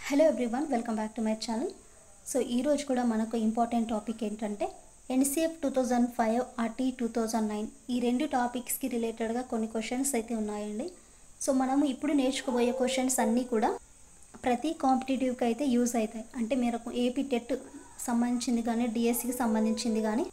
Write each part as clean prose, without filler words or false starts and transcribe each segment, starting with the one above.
Hello everyone, welcome back to my channel. So ఈరోజు కూడా మనకు ఇంపార్టెంట్ టాపిక్ ఏంటంటే ఎన్సీఎఫ్ 2005 ఆర్టీ 2009 ఈ రెండు టాపిక్స్కి రిలేటెడ్గా కొన్ని క్వశ్చన్స్ అయితే ఉన్నాయండి. సో మనము ఇప్పుడు నేర్చుకోబోయే క్వశ్చన్స్ అన్నీ కూడా ప్రతి కాంపిటేటివ్కి అయితే యూజ్ అవుతాయి. అంటే మీరు ఏపీ టెట్ సంబంధించింది కానీ డిఎస్సికి సంబంధించింది కానీ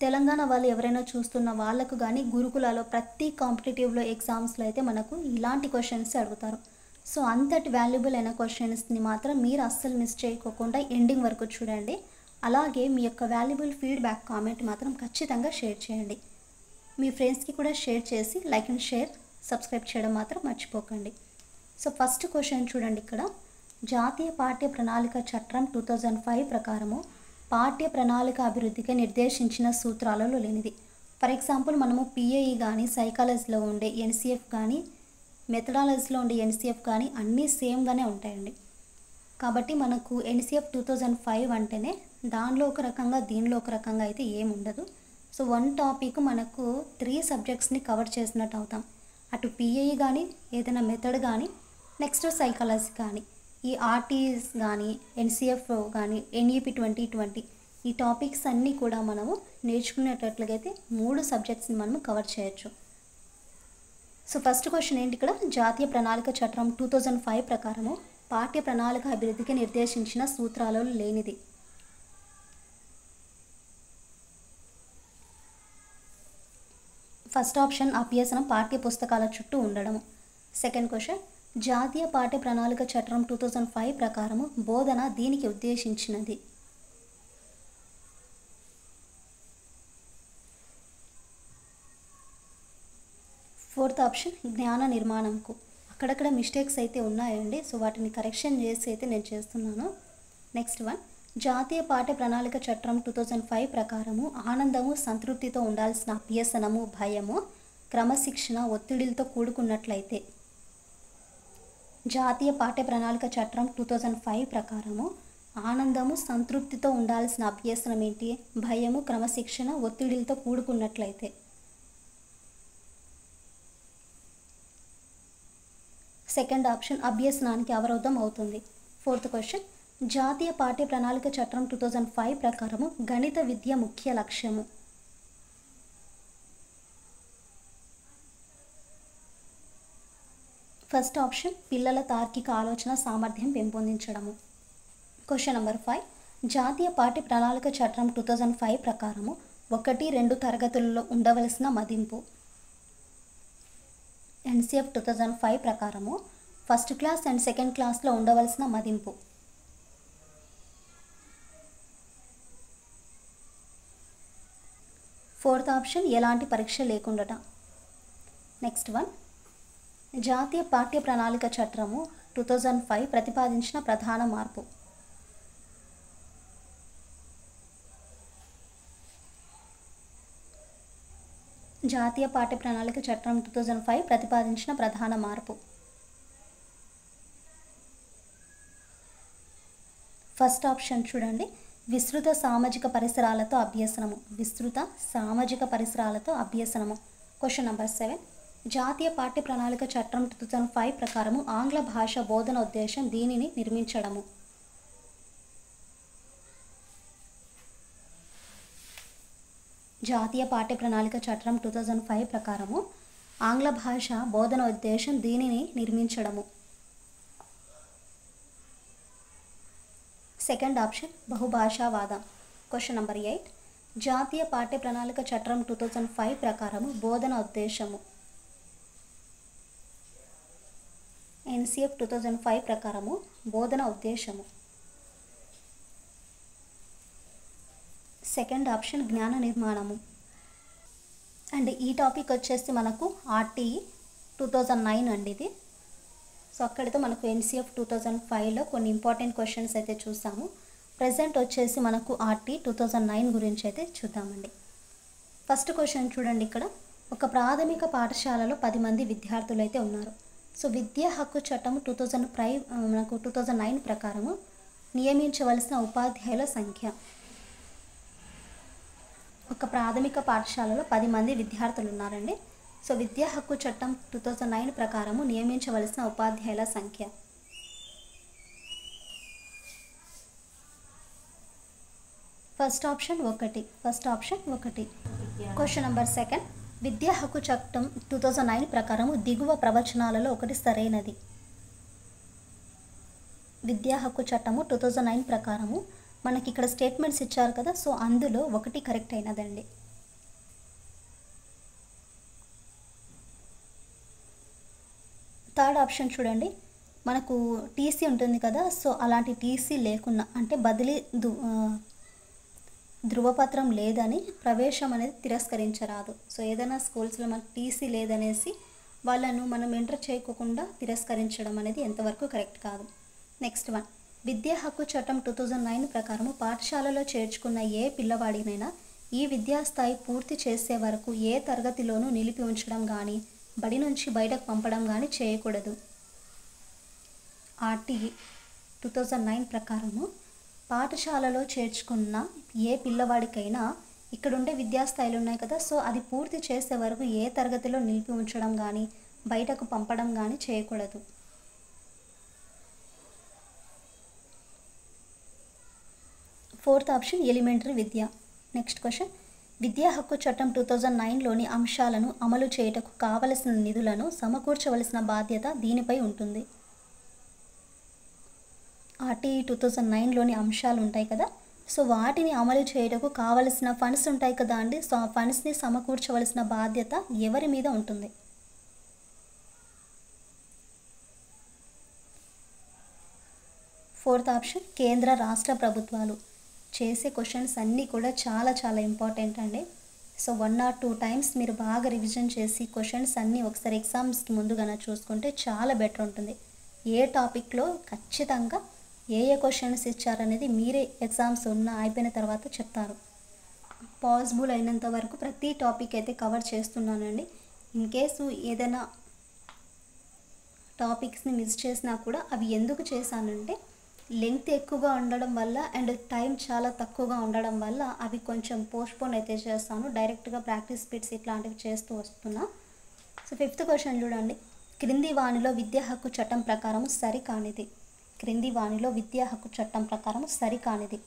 తెలంగాణ వాళ్ళు ఎవరైనా చూస్తున్న వాళ్ళకు కానీ గురుకులాలో ప్రతి కాంపిటేటివ్లో ఎగ్జామ్స్లో అయితే మనకు ఇలాంటి క్వశ్చన్స్ అడుగుతారు. సో అంతటి వాల్యుబుల్ అయిన క్వశ్చన్స్ని మాత్రం మీరు అస్సలు మిస్ చేయకోకుండా ఎండింగ్ వరకు చూడండి. అలాగే మీ యొక్క వాల్యుబుల్ ఫీడ్బ్యాక్ కామెంట్ మాత్రం ఖచ్చితంగా షేర్ చేయండి. మీ ఫ్రెండ్స్కి కూడా షేర్ చేసి లైక్ అండ్ షేర్ సబ్స్క్రైబ్ చేయడం మాత్రం మర్చిపోకండి. సో ఫస్ట్ క్వశ్చన్ చూడండి. ఇక్కడ జాతీయ పాఠ్య ప్రణాళిక చట్టం 2005 ప్రకారము పాఠ్య ప్రణాళిక అభివృద్ధికి నిర్దేశించిన సూత్రాలలో లేనిది. ఫర్ ఎగ్జాంపుల్ మనము పిఏఈ కానీ సైకాలజీలో ఉండే ఎన్సీఎఫ్ కానీ మెథడాలజీలో ఉండే ఎన్సీఎఫ్ కానీ అన్నీ సేమ్గానే ఉంటాయండి. కాబట్టి మనకు ఎన్సీఎఫ్ 2005 అంటేనే దానిలో ఒక రకంగా దీనిలో ఒక రకంగా అయితే ఏముండదు. సో వన్ టాపిక్ మనకు 3 సబ్జెక్ట్స్ని కవర్ చేసినట్టు అవుతాం. అటు పిఏఈ కానీ ఏదైనా మెథడ్ కానీ నెక్స్ట్ సైకాలజీ కానీ ఈ ఆర్టీస్ కానీ ఎన్సీఎఫ్ కానీ ఎన్ఈపి 2020 ఈ టాపిక్స్ అన్నీ కూడా మనము నేర్చుకునేటట్లుగైతే 3 సబ్జెక్ట్స్ని మనము కవర్ చేయొచ్చు. సో ఫస్ట్ క్వశ్చన్ ఏంటి, ఇక్కడ జాతీయ ప్రణాళిక చట్టం 2005 ప్రకారము పాఠ్య ప్రణాళిక అభివృద్ధికి నిర్దేశించిన సూత్రాలలో లేనిది. ఫస్ట్ ఆప్షన్ అభ్యసనం పాఠ్య పుస్తకాల చుట్టూ ఉండడము. సెకండ్ క్వశ్చన్ జాతీయ పాఠ్య ప్రణాళిక చట్టం 2005 ప్రకారము బోధన దీనికి ఉద్దేశించినది. ఫోర్త్ ఆప్షన్ జ్ఞాన నిర్మాణంకు. అక్కడక్కడ మిస్టేక్స్ అయితే ఉన్నాయండి. సో వాటిని కరెక్షన్ చేసి అయితే నేను చేస్తున్నాను. నెక్స్ట్ వన్ జాతీయ పాఠ్య ప్రణాళిక చట్టం 2005 ప్రకారము ఆనందము సంతృప్తితో ఉండాల్సిన అభ్యసనము భయము క్రమశిక్షణ ఒత్తిడిలతో కూడుకున్నట్లయితే. జాతీయ పాఠ్య ప్రణాళిక చట్టం 2005 ప్రకారము ఆనందము సంతృప్తితో ఉండాల్సిన అభ్యసనం ఏంటి? భయము క్రమశిక్షణ ఒత్తిడిలతో కూడుకున్నట్లయితే. సెకండ్ ఆప్షన్ అభ్యసనానికి అవరోధం అవుతుంది. ఫోర్త్ క్వశ్చన్ జాతీయ పాఠ్య ప్రణాళిక చట్టం 2005 ప్రకారము గణిత విద్య ముఖ్య లక్ష్యము. ఫస్ట్ ఆప్షన్ పిల్లల తార్కిక ఆలోచన సామర్థ్యం పెంపొందించడము. క్వశ్చన్ నెంబర్ 5 జాతీయ పాఠ్య ప్రణాళిక చట్టం 2005 ప్రకారము 1-2 తరగతులలో ఉండవలసిన మదింపు. ఎన్సీఎఫ్ 2005 ప్రకారము ఫస్ట్ క్లాస్ అండ్ సెకండ్ క్లాస్లో ఉండవలసిన మదింపు. ఫోర్త్ ఆప్షన్ ఎలాంటి పరీక్ష లేకుండాట. నెక్స్ట్ వన్ జాతీయ పాఠ్య ప్రణాళిక చట్టము 2005 ప్రతిపాదించిన ప్రధాన మార్పు. జాతీయ పాఠ్య ప్రణాళిక చట్టం 2005 ప్రతిపాదించిన ప్రధాన మార్పు. ఫస్ట్ ఆప్షన్ చూడండి విస్తృత సామాజిక పరిసరాలతో అభ్యసనము. విస్తృత సామాజిక పరిసరాలతో అభ్యసనము. క్వశ్చన్ నెంబర్ 7 జాతీయ పాఠ్య ప్రణాళిక చట్టం 2005 ప్రకారము ఆంగ్ల భాష బోధన ఉద్దేశం దీనిని నిర్మించడము. జాతీయ పాఠ్య ప్రణాళిక చట్టం 2005 ప్రకారము ఆంగ్ల భాష బోధన ఉద్దేశం దీనిని నిర్మించడము. సెకండ్ ఆప్షన్ బహుభాషావాదం. క్వశ్చన్ నెంబర్ 8 జాతీయ పాఠ్య ప్రణాళిక చట్టం 2005 ప్రకారము బోధన ఉద్దేశము. ఎన్సీఎఫ్ 2005 ప్రకారము బోధన ఉద్దేశము. సెకండ్ ఆప్షన్ జ్ఞాన నిర్మాణము. అండ్ ఈ టాపిక్ వచ్చేసి మనకు ఆర్టీఈ 2009 అండి ఇది. సో అక్కడితో మనకు ఎన్సీఎఫ్ 2005లో కొన్ని ఇంపార్టెంట్ క్వశ్చన్స్ అయితే చూసాము. ప్రజెంట్ వచ్చేసి మనకు ఆర్టీ 2009 గురించి అయితే చూద్దామండి. ఫస్ట్ క్వశ్చన్ చూడండి. ఇక్కడ ఒక ప్రాథమిక పాఠశాలలో 10 మంది విద్యార్థులు అయితే ఉన్నారు. సో విద్యా హక్కు చట్టం 2009 ప్రకారము నియమించవలసిన ఉపాధ్యాయుల సంఖ్య. ఒక ప్రాథమిక పాఠశాలలో 10 మంది విద్యార్థులు ఉన్నారండి. సో విద్యా హక్కు చట్టం 2009 ప్రకారము నియమించవలసిన ఉపాధ్యాయుల సంఖ్య. ఫస్ట్ ఆప్షన్ ఒకటి. Question number 2. విద్యా హక్కు చట్టం 2009 ప్రకారం దిగువ ప్రవచనాలలో ఒకటి సరైనది. విద్యా హక్కు చట్టము 2009 ప్రకారము మనకి ఇక్కడ స్టేట్మెంట్స్ ఇచ్చారు కదా, సో అందులో ఒకటి కరెక్ట్ అయినదండి. థర్డ్ ఆప్షన్ చూడండి, మనకు టీసీ ఉంటుంది కదా, సో అలాంటి టీసీ లేకున్నా అంటే బదిలీ ధృవపత్రం లేదని ప్రవేశం అనేది తిరస్కరించరాదు. సో ఏదైనా స్కూల్స్లో మనకు టీసీ లేదనేసి వాళ్ళను మనం ఎంటర్ చేయకుండా తిరస్కరించడం అనేది ఎంతవరకు కరెక్ట్ కాదు. నెక్స్ట్ వన్, విద్యా హక్కు చట్టం 2009 ప్రకారం పాఠశాలలో చేర్చుకున్న ఏ పిల్లవాడినైనా ఈ విద్యాస్థాయి పూర్తి చేసే వరకు ఏ తరగతిలోనూ నిలిపి ఉంచడం కానీ బడి నుంచి బయటకు పంపడం కానీ చేయకూడదు. ఆర్టీ 2009 ప్రకారము పాఠశాలలో చేర్చుకున్న ఏ పిల్లవాడికైనా ఇక్కడ ఉండే విద్యాస్థాయిలు ఉన్నాయి కదా, సో అది పూర్తి చేసే వరకు ఏ తరగతిలో నిలిపి ఉంచడం కానీ బయటకు పంపడం కానీ చేయకూడదు. ఫోర్త్ ఆప్షన్ ఎలిమెంటరీ విద్య. నెక్స్ట్ క్వశ్చన్, విద్యా హక్కు చట్టం 2009లోని అంశాలను అమలు చేయుటకు కావలసిన నిధులను సమకూర్చవలసిన బాధ్యత దీనిపై ఉంటుంది. ఆర్టీఈ 2009లోని అంశాలు ఉంటాయి కదా, సో వాటిని అమలు చేయుటకు కావలసిన ఫండ్స్ ఉంటాయి కదా అండి, సో ఆ ఫండ్స్ని సమకూర్చవలసిన బాధ్యత ఎవరి మీద ఉంటుంది? ఫోర్త్ ఆప్షన్ కేంద్ర రాష్ట్ర ప్రభుత్వాలు. చేసే క్వశ్చన్స్ అన్నీ కూడా చాలా చాలా ఇంపార్టెంట్ అండి. సో 1 or 2 టైమ్స్ మీరు బాగా రివిజన్ చేసి క్వశ్చన్స్ అన్నీ ఒకసారి ఎగ్జామ్స్కి ముందుగానే చూసుకుంటే చాలా బెటర్ ఉంటుంది. ఏ టాపిక్లో ఖచ్చితంగా ఏ క్వశ్చన్స్ ఇచ్చారనేది మీరే ఎగ్జామ్స్ అయిపోయిన తర్వాత చెప్తారు. పాసిబుల్ అయినంత వరకు ప్రతి టాపిక్ అయితే కవర్ చేస్తున్నానండి. ఇన్ కేసు ఏదైనా టాపిక్స్ని మిస్ చేసినా కూడా అవి ఎందుకు చేశానంటే లెంగ్త్ ఎక్కువగా ఉండడం వల్ల అండ్ టైం చాలా తక్కువగా ఉండడం వల్ల అవి కొంచెం పోస్ట్పోన్ అయితే చేస్తాను. డైరెక్ట్గా ప్రాక్టీస్ బిట్స్ ఇట్లాంటివి చేస్తూ వస్తున్నా. సో 5th క్వశ్చన్ చూడండి, క్రింది వాణిలో విద్యా హక్కు చట్టం ప్రకారం సరికానిది. క్రింది వాణిలో విద్యా హక్కు చట్టం ప్రకారం సరికానిది.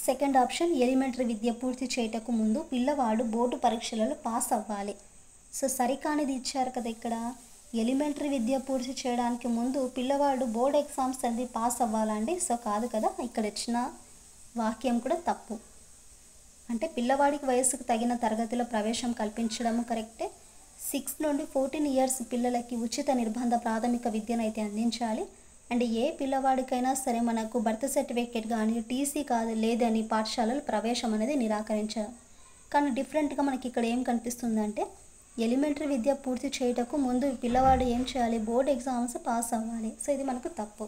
సెకండ్ ఆప్షన్ ఎలిమెంటరీ విద్య పూర్తి చేయటకు ముందు పిల్లవాడు బోర్డు పరీక్షలలో పాస్ అవ్వాలి. సో సరికానిది ఇచ్చారు కదా ఇక్కడ, ఎలిమెంటరీ విద్య పూర్తి చేయడానికి ముందు పిల్లవాడు బోర్డ్ ఎగ్జామ్స్ అనేది పాస్ అవ్వాలండి. సో కాదు కదా, ఇక్కడ ఇచ్చిన వాక్యం కూడా తప్పు. అంటే పిల్లవాడికి వయసుకు తగిన తరగతిలో ప్రవేశం కల్పించడము కరెక్టే. 6 నుండి 14 ఇయర్స్ పిల్లలకి ఉచిత నిర్బంధ ప్రాథమిక విద్యను అయితే అందించాలి. అండ్ ఏ పిల్లవాడికైనా సరే మనకు బర్త్ సర్టిఫికేట్ కానీ టీసీ కాదు లేదని పాఠశాలలు ప్రవేశం అనేది నిరాకరించారు. కానీ డిఫరెంట్గా మనకి ఇక్కడ ఏం కనిపిస్తుందంటే ఎలిమెంటరీ విద్య పూర్తి చేయటకు ముందు పిల్లవాడు ఏం చేయాలి, బోర్డ్ ఎగ్జామ్స్ పాస్ అవ్వాలి. సో ఇది మనకు తప్పు.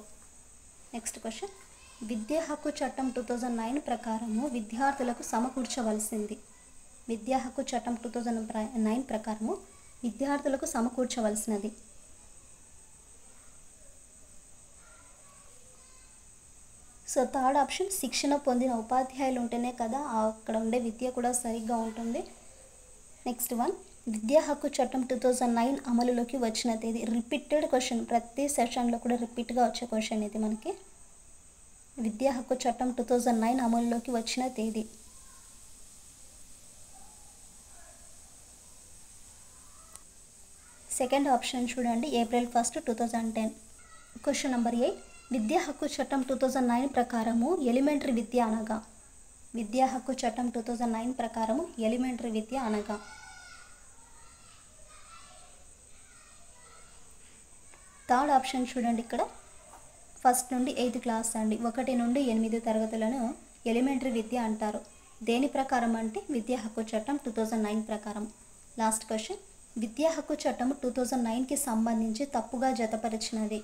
నెక్స్ట్ క్వశ్చన్, విద్యా హక్కు చట్టం 2009 ప్రకారము విద్యార్థులకు సమకూర్చవలసింది. విద్యా హక్కు చట్టం 2009 ప్రకారము విద్యార్థులకు సమకూర్చవలసినది. సో థర్డ్ ఆప్షన్ శిక్షణ పొందిన ఉపాధ్యాయులు ఉంటేనే కదా అక్కడ ఉండే విద్య కూడా సరిగ్గా ఉంటుంది. నెక్స్ట్ వన్, విద్యా హక్కు చట్టం 2009 అమలులోకి వచ్చిన తేదీ. రిపీటెడ్ క్వశ్చన్, ప్రతి సెషన్లో కూడా రిపీట్గా వచ్చే క్వశ్చన్ ఇది మనకి. విద్యా హక్కు చట్టం 2009 అమలులోకి వచ్చిన తేదీ. సెకండ్ ఆప్షన్ చూడండి, April 1, 2010. క్వశ్చన్ నెంబర్ 8, విద్యా హక్కు చట్టం 2009 ప్రకారము ఎలిమెంటరీ విద్య అనగా. విద్యా హక్కు చట్టం 2009 ప్రకారము ఎలిమెంటరీ విద్య అనగా. థర్డ్ ఆప్షన్ చూడండి, ఇక్కడ 1st నుండి 8th క్లాస్ అండి, 1 నుండి 8 తరగతులను ఎలిమెంటరీ విద్య అంటారు. దేని ప్రకారం అంటే విద్యా హక్కు చట్టం 2009 ప్రకారం. లాస్ట్ క్వశ్చన్, విద్యా హక్కు చట్టం 2009కి సంబంధించి తప్పుగా జతపరిచినది.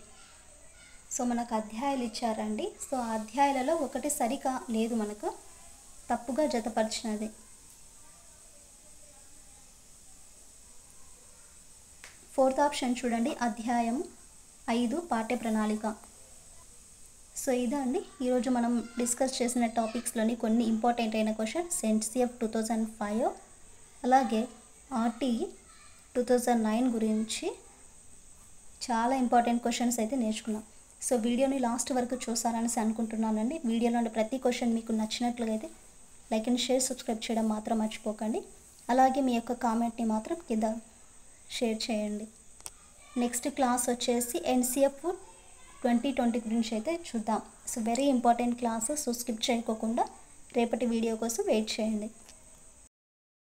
సో మనకు అధ్యాయాలు ఇచ్చారండి, సో ఆ అధ్యాయాలలో ఒకటి సరిగా లేదు, మనకు తప్పుగా జతపరిచినది. ఫోర్త్ ఆప్షన్ చూడండి, అధ్యాయం 5 పాఠ్య ప్రణాళిక. సో ఇదండి ఈరోజు మనం డిస్కస్ చేసిన టాపిక్స్లోని కొన్ని ఇంపార్టెంట్ అయిన క్వశ్చన్స్. ఎన్సీఎఫ్ 2005 అలాగే ఆర్టీఈ 2009 గురించి చాలా ఇంపార్టెంట్ క్వశ్చన్స్ అయితే నేర్చుకున్నాం. సో వీడియోని లాస్ట్ వరకు చూసారని అనుకుంటున్నానండి. వీడియోలోని ప్రతి క్వశ్చన్ మీకు నచ్చినట్లుగా అయితే లైక్ అండ్ షేర్, సబ్స్క్రైబ్ చేయడం మాత్రం మర్చిపోకండి. అలాగే మీ యొక్క కామెంట్ని మాత్రం కింద షేర్ చేయండి. నెక్స్ట్ క్లాస్ వచ్చేసి NCF 2020 గురించి అయితే చూద్దాం. So very important class. So skip చేయకోకుండా రేపటి వీడియో కోసం వెయిట్ చేయండి.